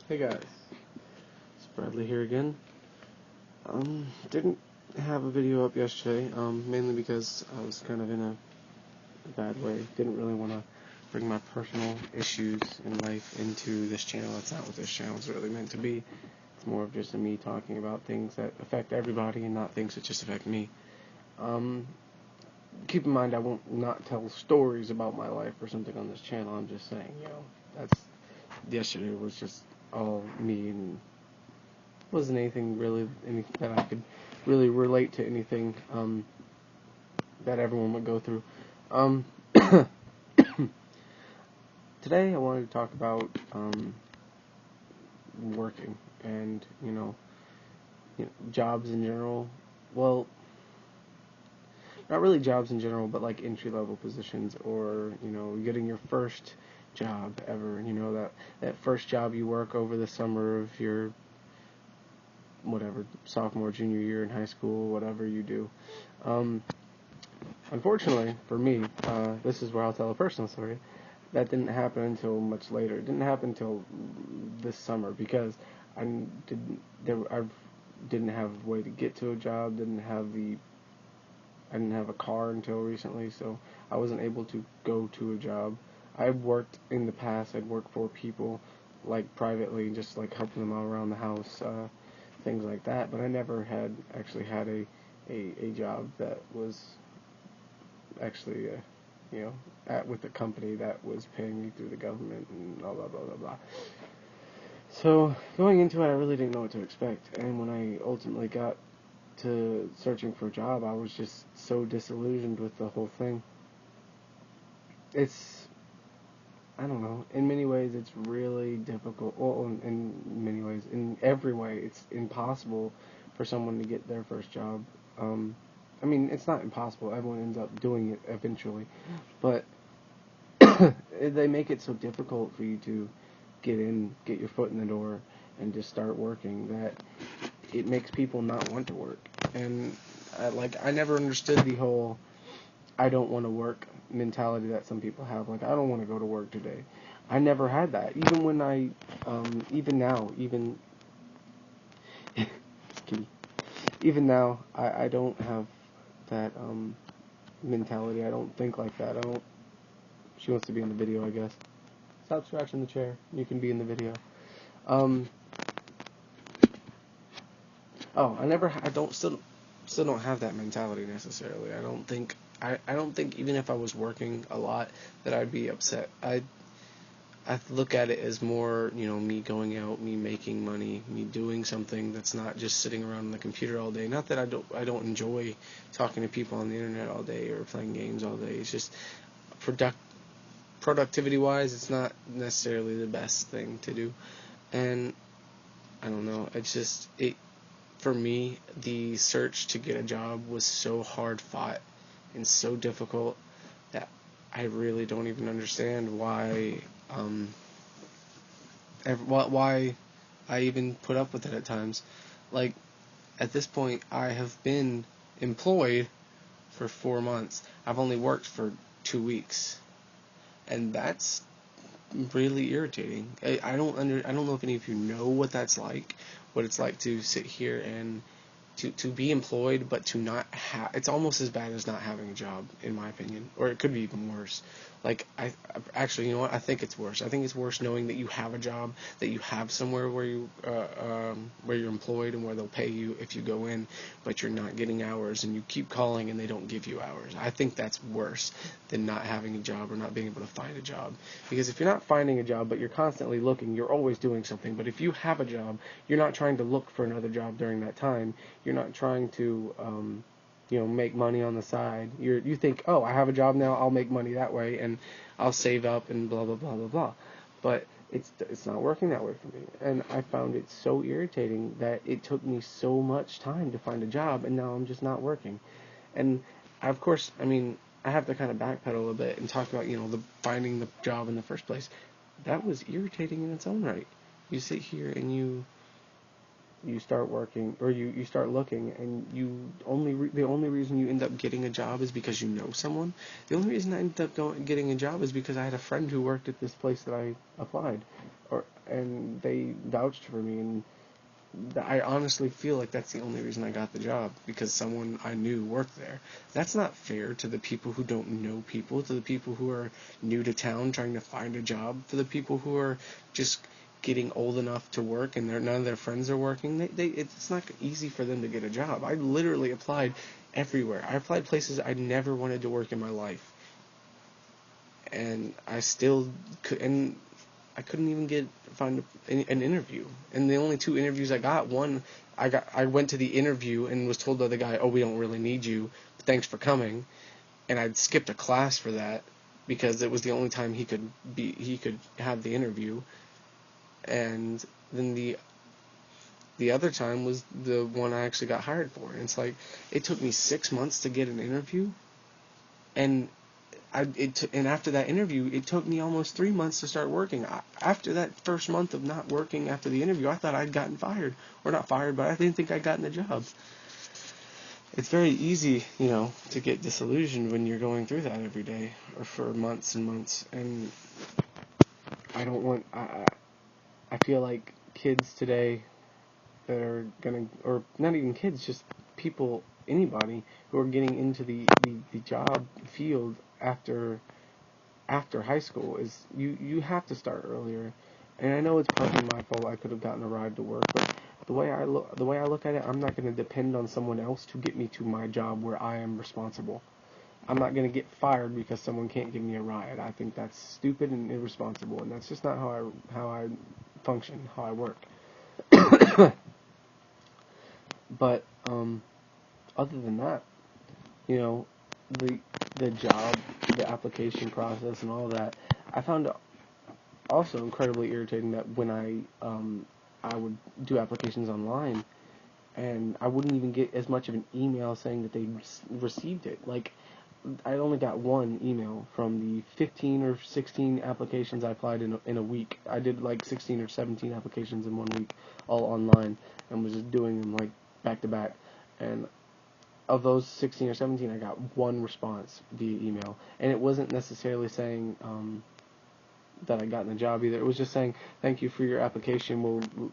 Hey guys, it's Bradley here again. Didn't have a video up yesterday, mainly because I was kind of in a bad way. Didn't really want to bring my personal issues in life into this channel. That's not what this channel is really meant to be. It's more of just me talking about things that affect everybody and not things that just affect me. Keep in mind I won't not tell stories about my life or something on this channel. I'm just saying, that's yesterday was just all me and wasn't anything really that I could really relate to anything that everyone would go through. Today I wanted to talk about working and jobs in general. Well, not really jobs in general, but like entry level positions, or getting your first job ever. That first job you work over the summer of your whatever, sophomore, junior year in high school, whatever you do. Unfortunately for me, this is where I'll tell a personal story. That didn't happen until much later. It didn't happen until this summer because I didn't have a way to get to a job. I didn't have a car until recently, so I wasn't able to go to a job. I've worked in the past. I'd worked for people, like privately, just like helping them out around the house, things like that. But I never had actually had a job that was actually with a company that was paying me through the government and blah blah blah blah blah. So going into it, I really didn't know what to expect, and when I ultimately got to searching for a job, I was just so disillusioned with the whole thing. I don't know, in many ways it's really difficult. Well, in many ways, in every way, it's impossible for someone to get their first job. I mean, it's not impossible. Everyone ends up doing it eventually, but they make it so difficult for you to get your foot in the door, and just start working that it makes people not want to work. And I never understood the whole I don't want to work mentality that some people have. Like, I don't want to go to work today. I never had that. Even when even now, even now, I don't have that mentality. I don't think like that. She wants to be in the video, I guess. Stop scratching the chair. You can be in the video. Still don't have that mentality necessarily. I don't think even if I was working a lot that I'd be upset. I look at it as more, me going out, me making money, me doing something that's not just sitting around on the computer all day. Not that I don't enjoy talking to people on the internet all day or playing games all day. It's just productivity wise, it's not necessarily the best thing to do. And I don't know, for me, the search to get a job was so hard fought and so difficult that I really don't even understand why I even put up with it at times. Like, at this point, I have been employed for 4 months. I've only worked for 2 weeks, and that's really irritating. I don't know if any of you know what that's like, what it's like to sit here and to be employed, but to not have. It's almost as bad as not having a job, in my opinion, or it could be even worse. Like, I actually, you know what? I think it's worse. I think it's worse knowing that you have a job, that you have somewhere where you're employed and where they'll pay you if you go in, but you're not getting hours, and you keep calling and they don't give you hours. I think that's worse than not having a job or not being able to find a job. Because if you're not finding a job, but you're constantly looking, you're always doing something. But if you have a job, you're not trying to look for another job during that time. You're not trying to make money on the side. You think, oh, I have a job now, I'll make money that way, and I'll save up and blah blah blah blah blah. But it's not working that way for me, and I found it so irritating that it took me so much time to find a job, and now I'm just not working. And of course, I have to kind of backpedal a bit and talk about the finding the job in the first place. That was irritating in its own right. You sit here and you start working, or you start looking, and the only reason you end up getting a job is because you know someone. The only reason I ended up getting a job is because I had a friend who worked at this place that I applied, and they vouched for me, and I honestly feel like that's the only reason I got the job, because someone I knew worked there. That's not fair to the people who don't know people, to the people who are new to town trying to find a job, to the people who are just getting old enough to work and none of their friends are working. It's not easy for them to get a job. I literally applied everywhere. I applied places I never wanted to work in my life, and I still could, and I couldn't even find an interview. And the only 2 interviews I got, I went to the interview and was told by the guy, "Oh, we don't really need you, but thanks for coming." And I'd skipped a class for that because it was the only time he could have the interview. And then the other time was the one I actually got hired for. And it's like, it took me 6 months to get an interview, and and after that interview, it took me almost 3 months to start working. After that first month of not working after the interview, I thought I'd gotten fired. Or not fired, but I didn't think I'd gotten the job. It's very easy, to get disillusioned when you're going through that every day, or for months and months. And I don't want, I feel like kids today that are gonna, or not even kids, just people, anybody who are getting into the job field after high school, is you have to start earlier. And I know it's partly my fault. I could have gotten a ride to work, but the way I look at it, I'm not going to depend on someone else to get me to my job where I am responsible. I'm not going to get fired because someone can't give me a ride. I think that's stupid and irresponsible, and that's just not how I function, how I work. But other than that, the job, the application process, and all that, I found it also incredibly irritating that when I would do applications online, and I wouldn't even get as much of an email saying that they received it. Like, I only got one email from the 15 or 16 applications I applied in a week. I did like 16 or 17 applications in 1 week, all online, and was just doing them like back to back. And of those 16 or 17, I got one response via email, and it wasn't necessarily saying that I got in the job either. It was just saying, "Thank you for your application.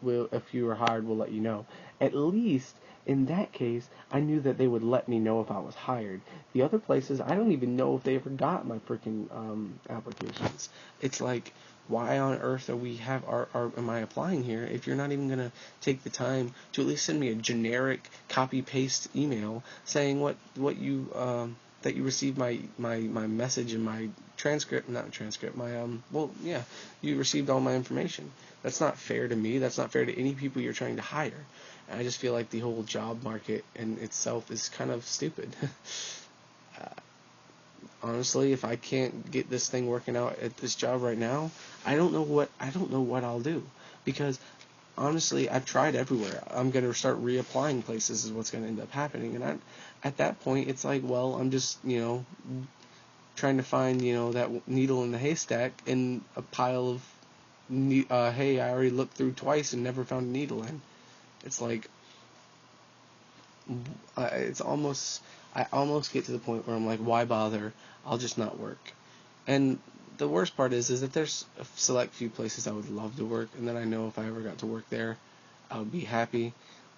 We'll if you are hired, we'll let you know." At least in that case, I knew that they would let me know if I was hired. The other places, I don't even know if they ever got my freaking applications. It's like, why on earth am I applying here if you're not even gonna take the time to at least send me a generic copy paste email saying what you that you received my message and my you received all my information. That's not fair to me. That's not fair to any people you're trying to hire. And I just feel like the whole job market in itself is kind of stupid. Honestly, if I can't get this thing working out at this job right now, I don't know what I'll do, because honestly, I've tried everywhere. I'm going to start reapplying places is what's going to end up happening. And at that point, it's like, well, I'm just, trying to find, that needle in the haystack in a pile of hay I already looked through twice and never found a needle in. It's like, I almost get to the point where I'm like, why bother? I'll just not work. And the worst part is that there's a select few places I would love to work, and then I know if I ever got to work there, I would be happy.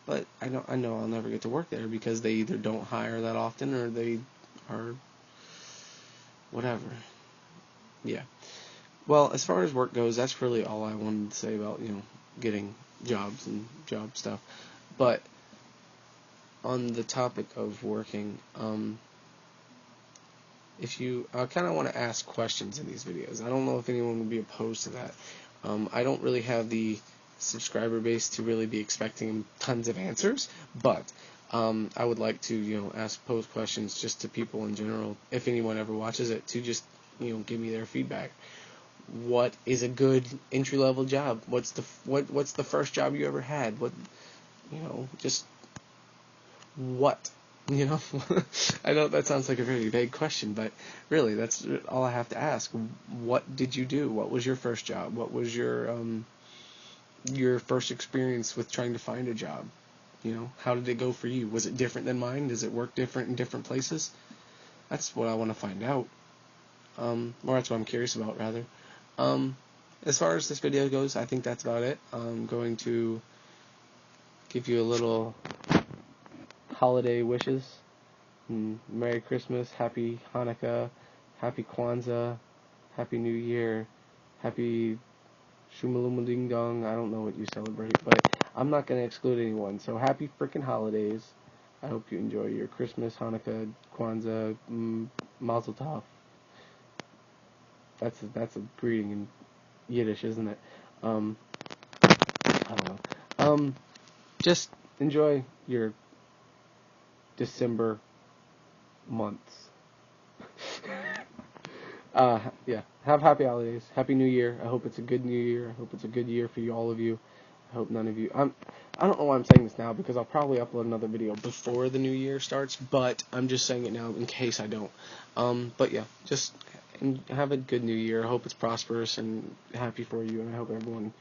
But I know I'll never get to work there because they either don't hire that often or they are whatever. Yeah. Well, as far as work goes, that's really all I wanted to say about, getting jobs and job stuff. But on the topic of working, I kind of want to ask questions in these videos. I don't know if anyone would be opposed to that. I don't really have the subscriber base to really be expecting tons of answers, but I would like to, pose questions just to people in general, if anyone ever watches it, to just, give me their feedback. What is a good entry-level job? What's the first job you ever had? Just what? I know that sounds like a very vague question, but really, that's all I have to ask. What did you do? What was your first job? What was your your first experience with trying to find a job. You know, how did it go for you? Was it different than mine? Does it work different in different places? That's what I want to find out. Or that's what I'm curious about, rather. As far as this video goes, I think that's about it. I'm going to give you a little holiday wishes. Merry Christmas, Happy Hanukkah, Happy Kwanzaa, Happy New Year, Happy Shumaluma Ding Dong. I don't know what you celebrate, but I'm not going to exclude anyone. So happy freaking holidays. I hope you enjoy your Christmas, Hanukkah, Kwanzaa, Mazel Tov. That's a greeting in Yiddish, isn't it? I don't know. Just enjoy your December months. Yeah. Have happy holidays. Happy New Year. I hope it's a good New Year. I hope it's a good year for you, all of you. I hope none of you. I don't know why I'm saying this now, because I'll probably upload another video before the new year starts, but I'm just saying it now in case I don't. But yeah, just have a good new year. I hope it's prosperous and happy for you, and I hope everyone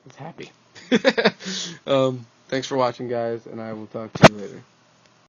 is happy. Thanks for watching, guys, and I will talk to you later.